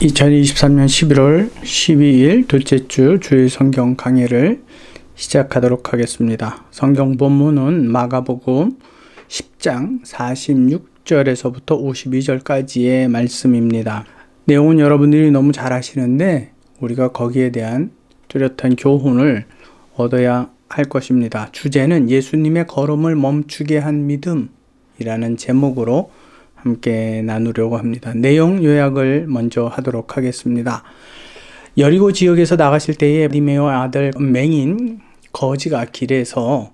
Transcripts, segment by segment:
2023년 11월 12일 둘째 주 주일 성경 강해를 시작하도록 하겠습니다. 성경 본문은 마가복음 10장 46절에서부터 52절까지의 말씀입니다. 내용은 여러분들이 너무 잘 아시는데 우리가 거기에 대한 뚜렷한 교훈을 얻어야 할 것입니다. 주제는 예수님의 걸음을 멈추게 한 믿음이라는 제목으로 함께 나누려고 합니다. 내용 요약을 먼저 하도록 하겠습니다. 여리고 지역에서 나가실 때에 디메오 아들 맹인 거지가 길에서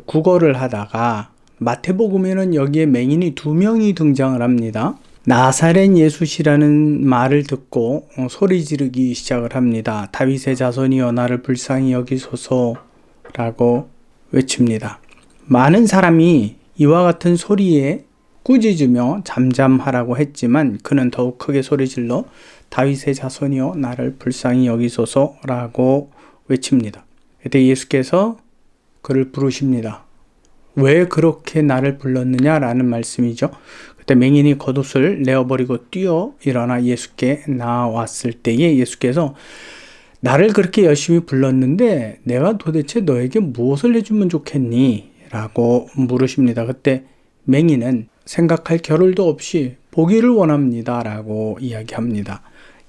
구걸을 하다가 마태복음에는 여기에 맹인이 2명이 등장을 합니다. 나사렛 예수시라는 말을 듣고 소리 지르기 시작을 합니다. 다윗의 자손이여 나를 불쌍히 여기소서라고 외칩니다. 많은 사람이 이와 같은 소리에 꾸짖으며 잠잠하라고 했지만 그는 더욱 크게 소리질러 다윗의 자손이여 나를 불쌍히 여기소서라고 외칩니다. 그때 예수께서 그를 부르십니다. 왜 그렇게 나를 불렀느냐라는 말씀이죠. 그때 맹인이 겉옷을 내어버리고 뛰어 일어나 예수께 나왔을 때에 예수께서 나를 그렇게 열심히 불렀는데 내가 도대체 너에게 무엇을 해주면 좋겠니? 라고 물으십니다. 그때 맹인은 생각할 겨를도 없이 보기를 원합니다 라고 이야기합니다.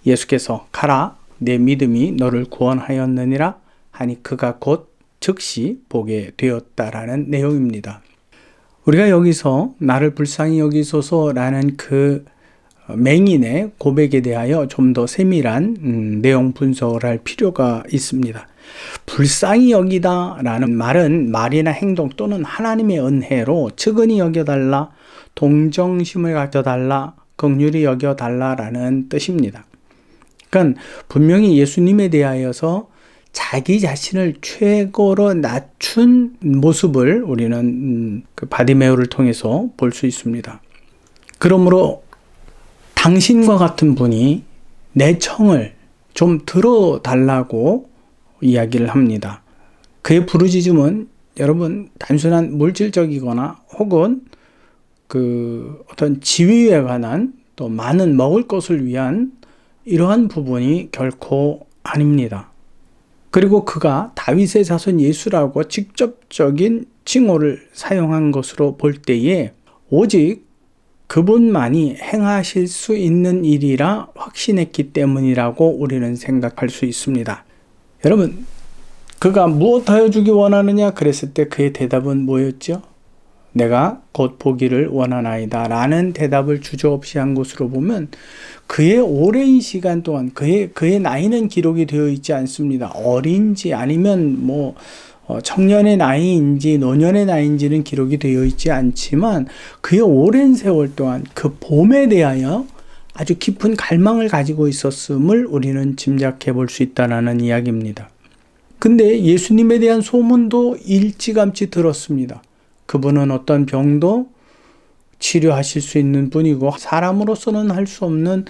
예수께서 가라 내 믿음이 너를 구원하였느니라 하니 그가 곧 즉시 보게 되었다라는 내용입니다. 우리가 여기서 나를 불쌍히 여기소서라는 그 맹인의 고백에 대하여 좀 더 세밀한 내용 분석을 할 필요가 있습니다. 불쌍히 여기다 라는 말은 말이나 행동 또는 하나님의 은혜로 측은히 여겨달라, 동정심을 가져달라, 긍휼히 여겨달라라는 뜻입니다. 그러니까 분명히 예수님에 대하여서 자기 자신을 최고로 낮춘 모습을 우리는 바디메오를 통해서 볼 수 있습니다. 그러므로 당신과 같은 분이 내 청을 좀 들어달라고 이야기를 합니다. 그의 부르짖음은 여러분 단순한 물질적이거나 혹은 어떤 지위에 관한 또 많은 먹을 것을 위한 이러한 부분이 결코 아닙니다. 그리고 그가 다윗의 자손 예수라고 직접적인 칭호를 사용한 것으로 볼 때에 오직 그분만이 행하실 수 있는 일이라 확신했기 때문이라고 우리는 생각할 수 있습니다. 여러분, 그가 무엇하여 주기 원하느냐 그랬을 때 그의 대답은 뭐였죠? 내가 곧 보기를 원하나이다 라는 대답을 주저없이 한 것으로 보면 그의 오랜 시간 동안 그의 나이는 기록이 되어 있지 않습니다. 어린지 아니면 청년의 나이인지 노년의 나이인지는 기록이 되어 있지 않지만 그의 오랜 세월 동안 그 봄에 대하여 아주 깊은 갈망을 가지고 있었음을 우리는 짐작해 볼 수 있다는 이야기입니다. 근데 예수님에 대한 소문도 일찌감치 들었습니다. 그분은 어떤 병도 치료하실 수 있는 분이고 사람으로서는 할 수 없는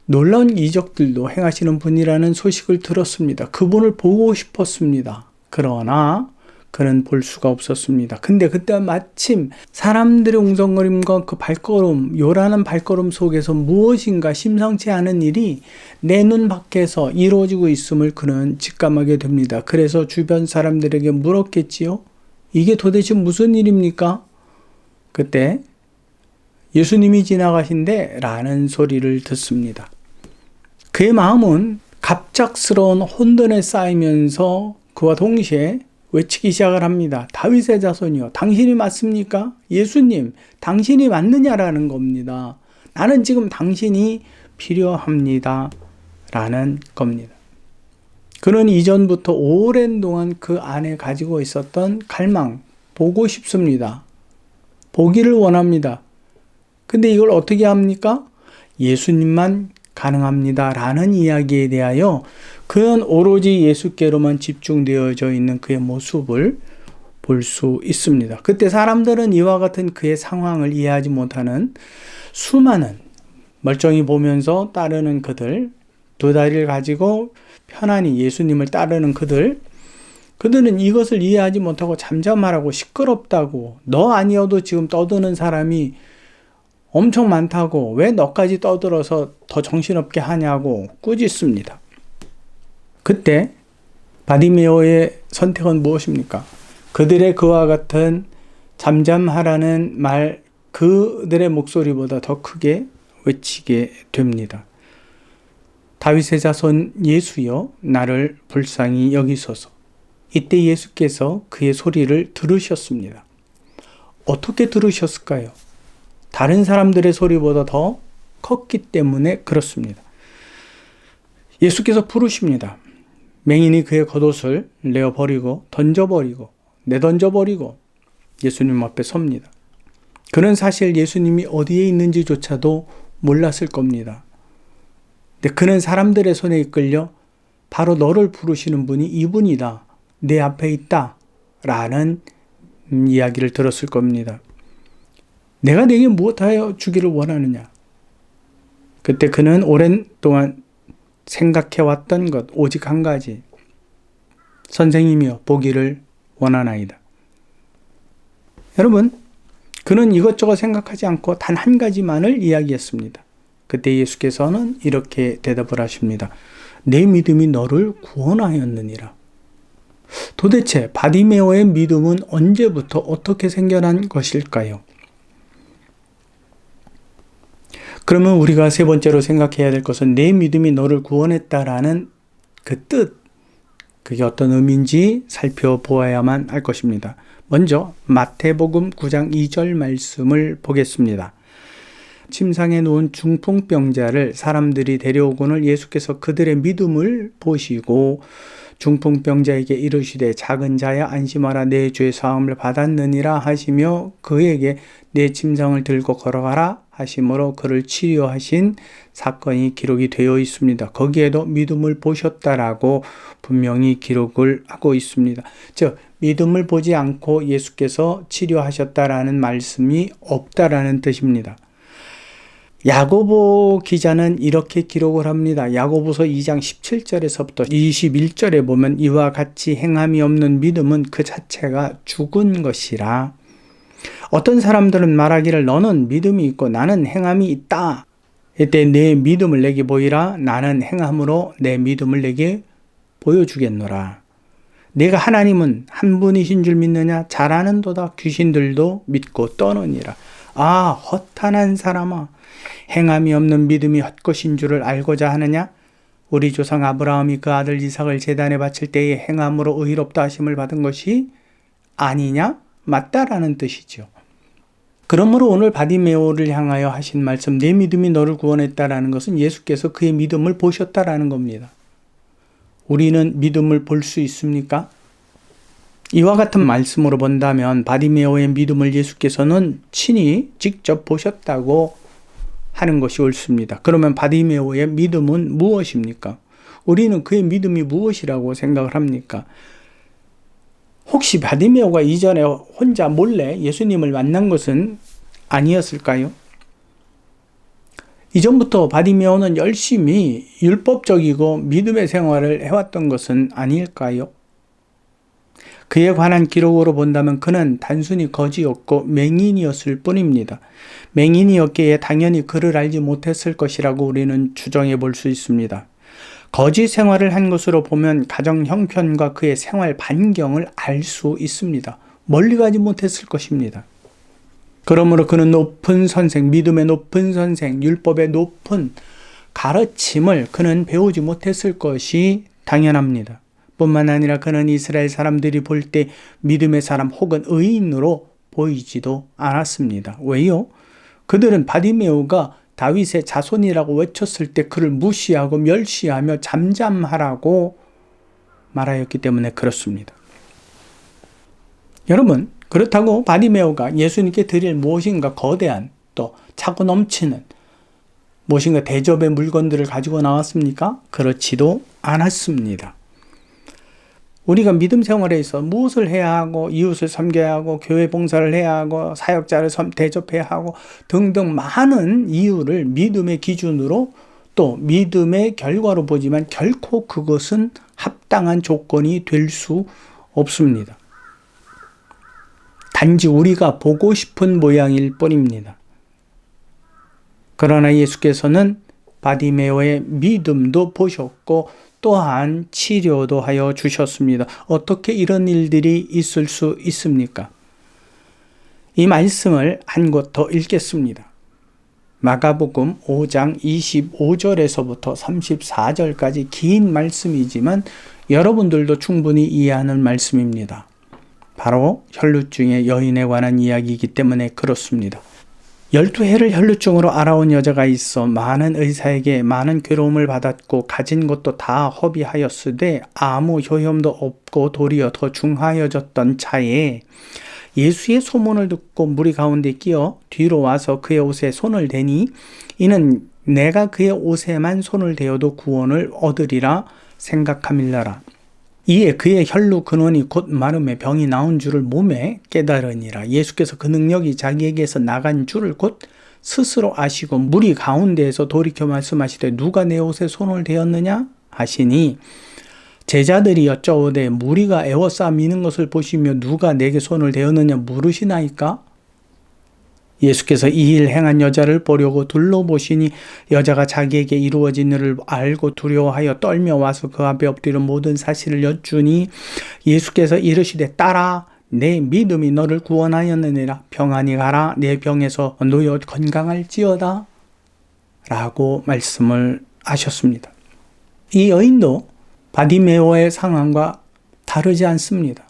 놀라운 이적들도 행하시는 분이라는 소식을 들었습니다. 그분을 보고 싶었습니다. 그러나 그는 볼 수가 없었습니다. 근데 그때 마침 사람들의 웅성거림과 그 발걸음, 요란한 발걸음 속에서 무엇인가 심상치 않은 일이 내 눈 밖에서 이루어지고 있음을 그는 직감하게 됩니다. 그래서 주변 사람들에게 물었겠지요. 이게 도대체 무슨 일입니까? 그때 예수님이 지나가신대 라는 소리를 듣습니다. 그의 마음은 갑작스러운 혼돈에 쌓이면서 그와 동시에 외치기 시작을 합니다. 다윗의 자손이여 당신이 맞습니까? 예수님 당신이 맞느냐라는 겁니다. 나는 지금 당신이 필요합니다 라는 겁니다. 그는 이전부터 오랜 동안 그 안에 가지고 있었던 갈망, 보고 싶습니다. 보기를 원합니다. 근데 이걸 어떻게 합니까? 예수님만 가능합니다 라는 이야기에 대하여 그는 오로지 예수께로만 집중되어져 있는 그의 모습을 볼 수 있습니다. 그때 사람들은 이와 같은 그의 상황을 이해하지 못하는 수많은 멀쩡히 보면서 따르는 그들, 2다리를 가지고 편안히 예수님을 따르는 그들은 이것을 이해하지 못하고 잠잠하라고 시끄럽다고 너 아니어도 지금 떠드는 사람이 엄청 많다고 왜 너까지 떠들어서 더 정신없게 하냐고 꾸짖습니다. 그때 바디메오의 선택은 무엇입니까? 그들의 그와 같은 잠잠하라는 말, 그들의 목소리보다 더 크게 외치게 됩니다. 다윗의 자손 예수여, 나를 불쌍히 여기소서. 이때 예수께서 그의 소리를 들으셨습니다. 어떻게 들으셨을까요? 다른 사람들의 소리보다 더 컸기 때문에 그렇습니다. 예수께서 부르십니다. 맹인이 그의 겉옷을 내어버리고 내던져버리고 예수님 앞에 섭니다. 그는 사실 예수님이 어디에 있는지조차도 몰랐을 겁니다. 근데 그는 사람들의 손에 이끌려 바로 너를 부르시는 분이 이분이다. 내 앞에 있다. 라는 이야기를 들었을 겁니다. 내가 네게 무엇하여 주기를 원하느냐? 그때 그는 오랜 동안 생각해왔던 것 오직 한 가지. 선생님이여 보기를 원하나이다. 여러분, 그는 이것저것 생각하지 않고 단 한 가지만을 이야기했습니다. 그때 예수께서는 이렇게 대답을 하십니다. 내 믿음이 너를 구원하였느니라. 도대체 바디메오의 믿음은 언제부터 어떻게 생겨난 것일까요? 그러면 우리가 세 번째로 생각해야 될 것은 내 믿음이 너를 구원했다라는 그 뜻, 그게 어떤 의미인지 살펴보아야만 할 것입니다. 먼저 마태복음 9장 2절 말씀을 보겠습니다. 침상에 누운 중풍병자를 사람들이 데려오거늘 예수께서 그들의 믿음을 보시고 중풍병자에게 이르시되 작은 자야 안심하라 내 죄 사함을 받았느니라 하시며 그에게 내 침상을 들고 걸어가라 하심으로 그를 치료하신 사건이 기록이 되어 있습니다. 거기에도 믿음을 보셨다라고 분명히 기록을 하고 있습니다. 즉 믿음을 보지 않고 예수께서 치료하셨다라는 말씀이 없다라는 뜻입니다. 야고보 기자는 이렇게 기록을 합니다. 야고보서 2장 17절에서부터 21절에 보면 이와 같이 행함이 없는 믿음은 그 자체가 죽은 것이라. 어떤 사람들은 말하기를 너는 믿음이 있고 나는 행함이 있다. 이때 내 믿음을 내게 보이라. 나는 행함으로 내 믿음을 내게 보여주겠노라. 내가 하나님은 한 분이신 줄 믿느냐? 잘 아는도다. 귀신들도 믿고 떠느니라. 아, 허탄한 사람아. 행함이 없는 믿음이 헛것인 줄을 알고자 하느냐? 우리 조상 아브라함이 그 아들 이삭을 제단에 바칠 때에 행함으로 의롭다 하심을 받은 것이 아니냐? 맞다라는 뜻이죠. 그러므로 오늘 바디메오를 향하여 하신 말씀 내 믿음이 너를 구원했다라는 것은 예수께서 그의 믿음을 보셨다라는 겁니다. 우리는 믿음을 볼 수 있습니까? 이와 같은 말씀으로 본다면 바디메오의 믿음을 예수께서는 친히 직접 보셨다고 하는 것이 옳습니다. 그러면 바디메오의 믿음은 무엇입니까? 우리는 그의 믿음이 무엇이라고 생각을 합니까? 혹시 바디메오가 이전에 혼자 몰래 예수님을 만난 것은 아니었을까요? 이전부터 바디메오는 열심히 율법적이고 믿음의 생활을 해왔던 것은 아닐까요? 그에 관한 기록으로 본다면 그는 단순히 거지였고 맹인이었을 뿐입니다. 맹인이었기에 당연히 그를 알지 못했을 것이라고 우리는 추정해 볼 수 있습니다. 거지 생활을 한 것으로 보면 가정 형편과 그의 생활 반경을 알 수 있습니다. 멀리 가지 못했을 것입니다. 그러므로 그는 높은 선생, 믿음의 높은 선생, 율법의 높은 가르침을 그는 배우지 못했을 것이 당연합니다. 뿐만 아니라 그는 이스라엘 사람들이 볼 때 믿음의 사람 혹은 의인으로 보이지도 않았습니다. 왜요? 그들은 바디메오가 다윗의 자손이라고 외쳤을 때 그를 무시하고 멸시하며 잠잠하라고 말하였기 때문에 그렇습니다. 여러분, 그렇다고 바디메오가 예수님께 드릴 무엇인가 거대한 또 차고 넘치는 무엇인가 대접의 물건들을 가지고 나왔습니까? 그렇지도 않았습니다. 우리가 믿음 생활에 있어 무엇을 해야 하고 이웃을 섬겨야 하고 교회 봉사를 해야 하고 사역자를 대접해야 하고 등등 많은 이유를 믿음의 기준으로 또 믿음의 결과로 보지만 결코 그것은 합당한 조건이 될 수 없습니다. 단지 우리가 보고 싶은 모양일 뿐입니다. 그러나 예수께서는 바디메오의 믿음도 보셨고 또한 치료도 하여 주셨습니다. 어떻게 이런 일들이 있을 수 있습니까? 이 말씀을 한 곳 더 읽겠습니다. 마가복음 5장 25절에서부터 34절까지 긴 말씀이지만 여러분들도 충분히 이해하는 말씀입니다. 바로 혈루증의 여인에 관한 이야기이기 때문에 그렇습니다. 12해를 혈루증으로 앓아온 여자가 있어 많은 의사에게 많은 괴로움을 받았고 가진 것도 다 허비하였으되 아무 효험도 없고 도리어 더 중하여졌던 차에 예수의 소문을 듣고 무리 가운데 끼어 뒤로 와서 그의 옷에 손을 대니 이는 내가 그의 옷에만 손을 대어도 구원을 얻으리라 생각함일라라. 이에 그의 혈루 근원이 곧 마름에 병이 나온 줄을 몸에 깨달으니라. 예수께서 그 능력이 자기에게서 나간 줄을 곧 스스로 아시고 무리 가운데에서 돌이켜 말씀하시되 누가 내 옷에 손을 대었느냐 하시니 제자들이 여쭤오되 무리가 애워싸 미는 것을 보시며 누가 내게 손을 대었느냐 물으시나이까? 예수께서 이 일 행한 여자를 보려고 둘러보시니 여자가 자기에게 이루어진 일을 알고 두려워하여 떨며 와서 그 앞에 엎드려 모든 사실을 여쭈니 예수께서 이르시되 딸아 내 믿음이 너를 구원하였느니라 평안히 가라 내 병에서 놓여 건강할지어다 라고 말씀을 하셨습니다. 이 여인도 바디메오의 상황과 다르지 않습니다.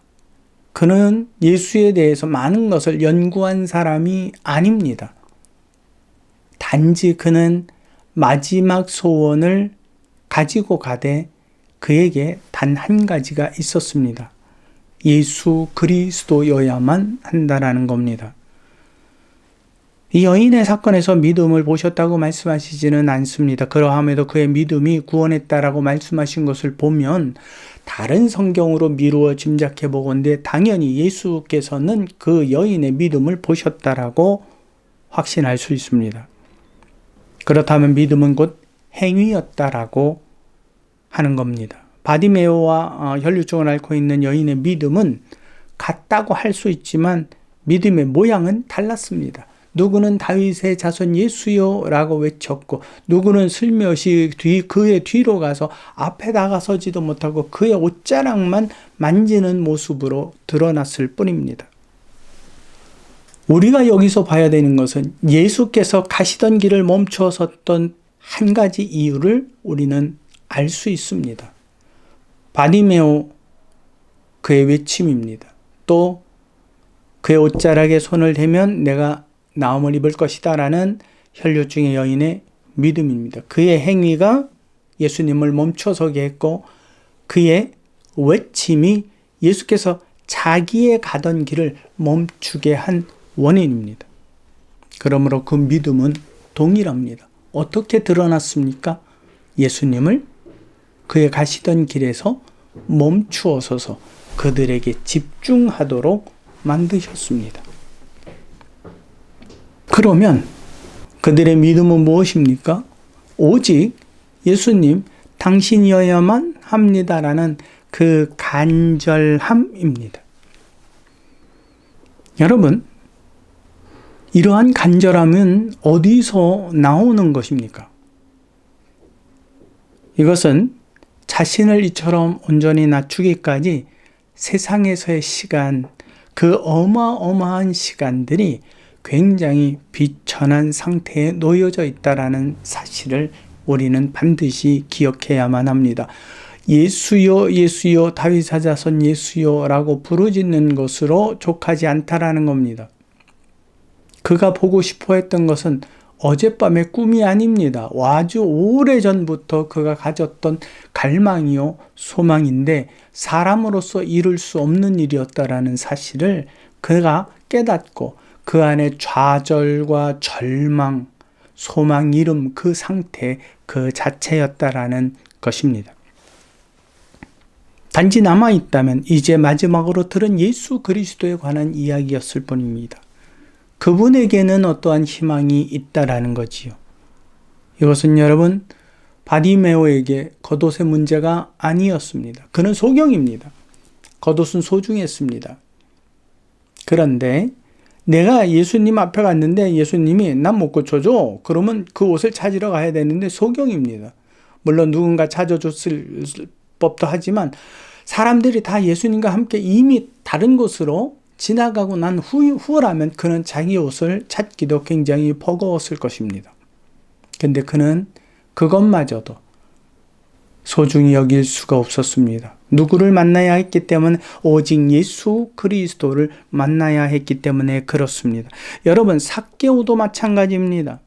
그는 예수에 대해서 많은 것을 연구한 사람이 아닙니다. 단지 그는 마지막 소원을 가지고 가되 그에게 단 한 가지가 있었습니다. 예수 그리스도여야만 한다라는 겁니다. 이 여인의 사건에서 믿음을 보셨다고 말씀하시지는 않습니다. 그러함에도 그의 믿음이 구원했다라고 말씀하신 것을 보면 다른 성경으로 미루어 짐작해 보건대 당연히 예수께서는 그 여인의 믿음을 보셨다라고 확신할 수 있습니다. 그렇다면 믿음은 곧 행위였다라고 하는 겁니다. 바디메오와 혈루증을 앓고 있는 여인의 믿음은 같다고 할 수 있지만 믿음의 모양은 달랐습니다. 누구는 다윗의 자손 예수여 라고 외쳤고 누구는 슬며시 그의 뒤로 가서 앞에 나가서지도 못하고 그의 옷자락만 만지는 모습으로 드러났을 뿐입니다. 우리가 여기서 봐야 되는 것은 예수께서 가시던 길을 멈춰 섰던 한 가지 이유를 우리는 알 수 있습니다. 바디메오 그의 외침입니다. 또 그의 옷자락에 손을 대면 내가 나음을 입을 것이다 라는 혈루증의 여인의 믿음입니다. 그의 행위가 예수님을 멈춰서게 했고 그의 외침이 예수께서 자기의 가던 길을 멈추게 한 원인입니다. 그러므로 그 믿음은 동일합니다. 어떻게 드러났습니까? 예수님을 그의 가시던 길에서 멈추어 서서 그들에게 집중하도록 만드셨습니다. 그러면 그들의 믿음은 무엇입니까? 오직 예수님 당신이어야만 합니다라는 그 간절함입니다. 여러분, 이러한 간절함은 어디서 나오는 것입니까? 이것은 자신을 이처럼 온전히 낮추기까지 세상에서의 시간, 그 어마어마한 시간들이 굉장히 비천한 상태에 놓여져 있다라는 사실을 우리는 반드시 기억해야만 합니다. 예수여 예수여 다윗의 자손 예수여 라고 부르짖는 것으로 족하지 않다라는 겁니다. 그가 보고 싶어 했던 것은 어젯밤의 꿈이 아닙니다. 아주 오래전부터 그가 가졌던 갈망이요 소망인데 사람으로서 이룰 수 없는 일이었다라는 사실을 그가 깨닫고 그 안에 좌절과 절망, 소망 잃음 그 상태 그 자체였다라는 것입니다. 단지 남아있다면 이제 마지막으로 들은 예수 그리스도에 관한 이야기였을 뿐입니다. 그분에게는 어떠한 희망이 있다라는 거지요. 이것은 여러분 바디메오에게 겉옷의 문제가 아니었습니다. 그는 소경입니다. 겉옷은 소중했습니다. 그런데 내가 예수님 앞에 갔는데 예수님이 난 못 고쳐줘. 그러면 그 옷을 찾으러 가야 되는데 소경입니다. 물론 누군가 찾아줬을 법도 하지만 사람들이 다 예수님과 함께 이미 다른 곳으로 지나가고 난 후라면 그는 자기 옷을 찾기도 굉장히 버거웠을 것입니다. 근데 그는 그것마저도 소중히 여길 수가 없었습니다. 누구를 만나야 했기 때문에 오직 예수 그리스도를 만나야 했기 때문에 그렇습니다. 여러분, 삭개오도 마찬가지입니다.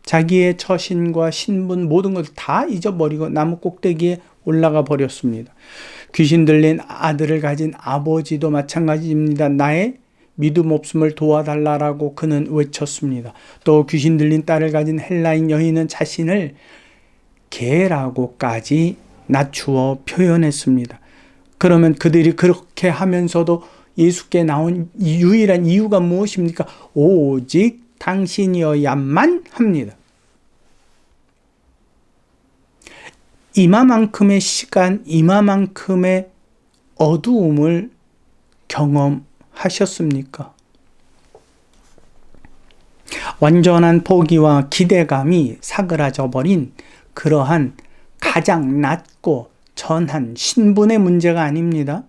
자기의 처신과 신분 모든 것을 다 잊어버리고 나무 꼭대기에 올라가 버렸습니다. 귀신 들린 아들을 가진 아버지도 마찬가지입니다. 나의 믿음 없음을 도와달라고 그는 외쳤습니다. 또 귀신 들린 딸을 가진 헬라인 여인은 자신을 개라고까지 낮추어 표현했습니다. 그러면 그들이 그렇게 하면서도 예수께 나온 유일한 이유가 무엇입니까? 오직 당신이어야만 합니다. 이마만큼의 시간, 이마만큼의 어두움을 경험하셨습니까? 완전한 포기와 기대감이 사그라져 버린 그러한 가장 낮고 전한 신분의 문제가 아닙니다.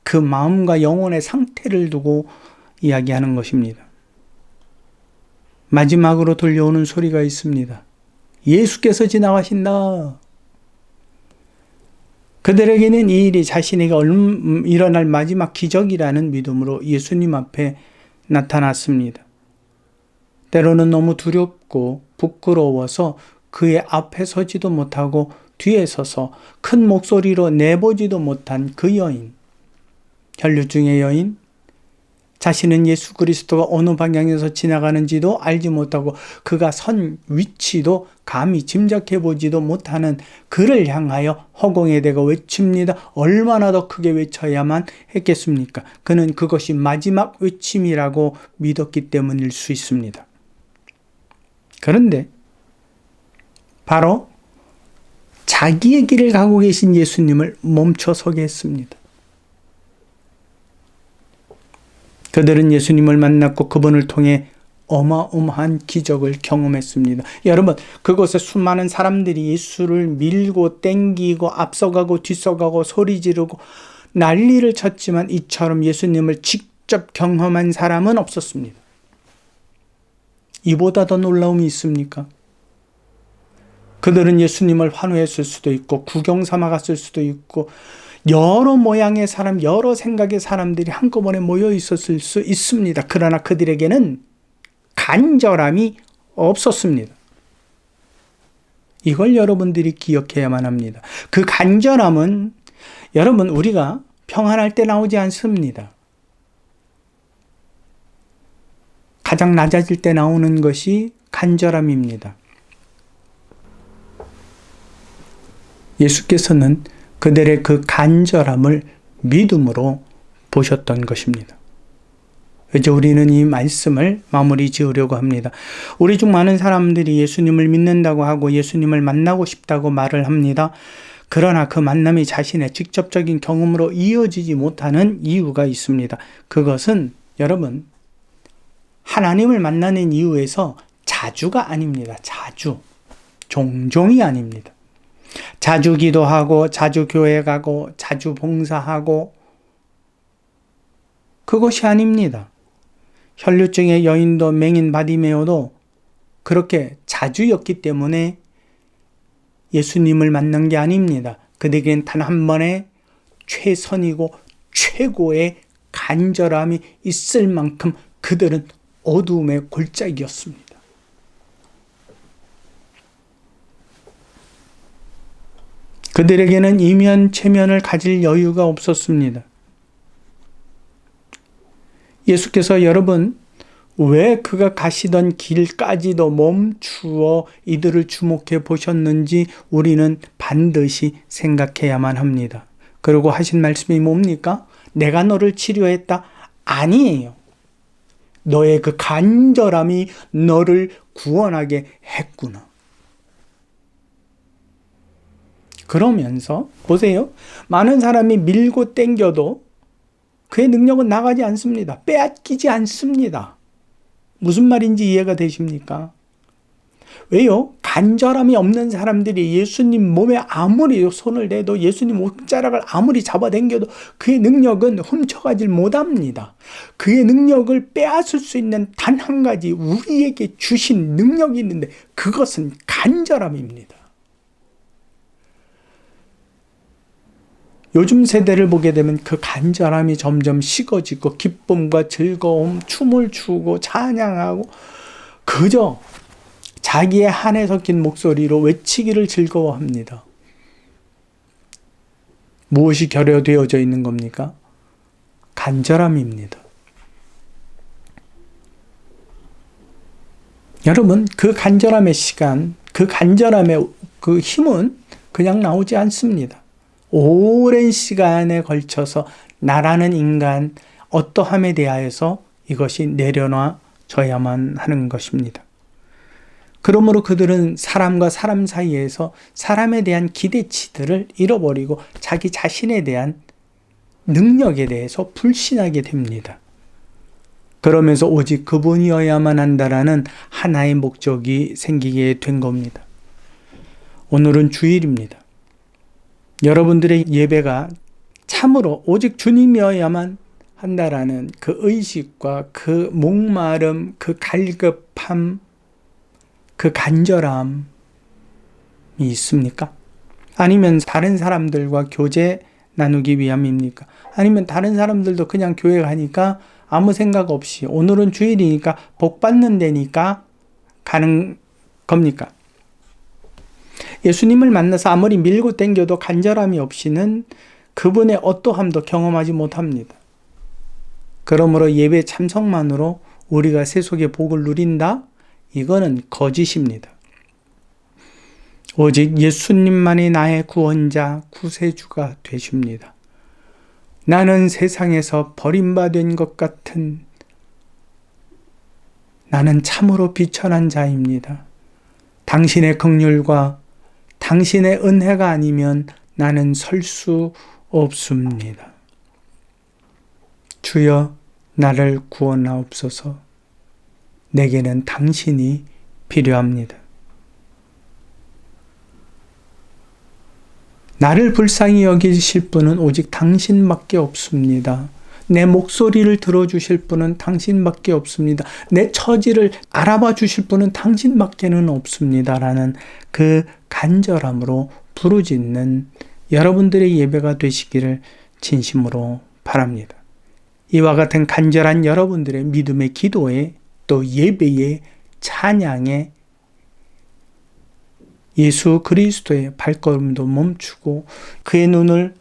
그 마음과 영혼의 상태를 두고 이야기하는 것입니다. 마지막으로 들려오는 소리가 있습니다. 예수께서 지나가신다. 그들에게는 이 일이 자신에게 일어날 마지막 기적이라는 믿음으로 예수님 앞에 나타났습니다. 때로는 너무 두렵고 부끄러워서 그의 앞에 서지도 못하고 뒤에 서서 큰 목소리로 내보지도 못한 그 여인, 혈류증의 여인, 자신은 예수 그리스도가 어느 방향에서 지나가는지도 알지 못하고 그가 선 위치도 감히 짐작해 보지도 못하는 그를 향하여 허공에 대고 외칩니다. 얼마나 더 크게 외쳐야만 했겠습니까? 그는 그것이 마지막 외침이라고 믿었기 때문일 수 있습니다. 그런데 바로 자기의 길을 가고 계신 예수님을 멈춰서게 했습니다. 그들은 예수님을 만났고 그분을 통해 어마어마한 기적을 경험했습니다. 여러분, 그곳에 수많은 사람들이 예수를 밀고 땡기고 앞서가고 뒤서가고 소리 지르고 난리를 쳤지만 이처럼 예수님을 직접 경험한 사람은 없었습니다. 이보다 더 놀라움이 있습니까? 그들은 예수님을 환호했을 수도 있고 구경 삼아 갔을 수도 있고 여러 모양의 사람, 여러 생각의 사람들이 한꺼번에 모여 있었을 수 있습니다. 그러나 그들에게는 간절함이 없었습니다. 이걸 여러분들이 기억해야만 합니다. 그 간절함은 여러분 우리가 평안할 때 나오지 않습니다. 가장 낮아질 때 나오는 것이 간절함입니다. 예수께서는 그들의 그 간절함을 믿음으로 보셨던 것입니다. 이제 우리는 이 말씀을 마무리 지으려고 합니다. 우리 중 많은 사람들이 예수님을 믿는다고 하고 예수님을 만나고 싶다고 말을 합니다. 그러나 그 만남이 자신의 직접적인 경험으로 이어지지 못하는 이유가 있습니다. 그것은 여러분, 하나님을 만나는 이유에서 자주가 아닙니다. 자주. 종종이 아닙니다. 자주 기도하고 자주 교회 가고 자주 봉사하고 그것이 아닙니다. 혈류증의 여인도 맹인 바디메오도 그렇게 자주였기 때문에 예수님을 만난 게 아닙니다. 그들에겐 단 한 번의 최선이고 최고의 간절함이 있을 만큼 그들은 어두움의 골짜기였습니다. 그들에게는 이면체면을 가질 여유가 없었습니다. 예수께서 여러분, 왜 그가 가시던 길까지도 멈추어 이들을 주목해 보셨는지 우리는 반드시 생각해야만 합니다. 그리고 하신 말씀이 뭡니까? 내가 너를 치료했다? 아니에요. 너의 그 간절함이 너를 구원하게 했구나. 그러면서 보세요. 많은 사람이 밀고 땡겨도 그의 능력은 나가지 않습니다. 빼앗기지 않습니다. 무슨 말인지 이해가 되십니까? 왜요? 간절함이 없는 사람들이 예수님 몸에 아무리 손을 대도 예수님 옷자락을 아무리 잡아당겨도 그의 능력은 훔쳐가질 못합니다. 그의 능력을 빼앗을 수 있는 단 한 가지 우리에게 주신 능력이 있는데 그것은 간절함입니다. 요즘 세대를 보게 되면 그 간절함이 점점 식어지고 기쁨과 즐거움, 춤을 추고 찬양하고 그저 자기의 한에 섞인 목소리로 외치기를 즐거워합니다. 무엇이 결여되어져 있는 겁니까? 간절함입니다. 여러분, 그 간절함의 시간, 그 간절함의 그 힘은 그냥 나오지 않습니다. 오랜 시간에 걸쳐서 나라는 인간 어떠함에 대하여서 이것이 내려놔져야만 하는 것입니다. 그러므로 그들은 사람과 사람 사이에서 사람에 대한 기대치들을 잃어버리고 자기 자신에 대한 능력에 대해서 불신하게 됩니다. 그러면서 오직 그분이어야만 한다라는 하나의 목적이 생기게 된 겁니다. 오늘은 주일입니다. 여러분들의 예배가 참으로 오직 주님이어야만 한다라는 그 의식과 그 목마름, 그 갈급함, 그 간절함이 있습니까? 아니면 다른 사람들과 교제 나누기 위함입니까? 아니면 다른 사람들도 그냥 교회 가니까 아무 생각 없이 오늘은 주일이니까 복 받는 데니까 가는 겁니까? 예수님을 만나서 아무리 밀고 당겨도 간절함이 없이는 그분의 어떠함도 경험하지 못합니다. 그러므로 예배 참석만으로 우리가 세속의 복을 누린다? 이거는 거짓입니다. 오직 예수님만이 나의 구원자, 구세주가 되십니다. 나는 세상에서 버림받은 것 같은 나는 참으로 비천한 자입니다. 당신의 긍휼과 당신의 은혜가 아니면 나는 설 수 없습니다. 주여 나를 구원하옵소서. 내게는 당신이 필요합니다. 나를 불쌍히 여기실 분은 오직 당신밖에 없습니다. 내 목소리를 들어주실 분은 당신밖에 없습니다. 내 처지를 알아봐 주실 분은 당신밖에는 없습니다. 라는 그 간절함으로 부르짖는 여러분들의 예배가 되시기를 진심으로 바랍니다. 이와 같은 간절한 여러분들의 믿음의 기도에 또 예배의 찬양에 예수 그리스도의 발걸음도 멈추고 그의 눈을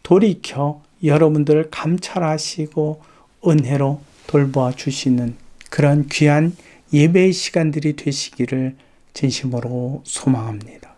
돌이켜 여러분들을 감찰하시고 은혜로 돌보아 주시는 그런 귀한 예배의 시간들이 되시기를 진심으로 소망합니다.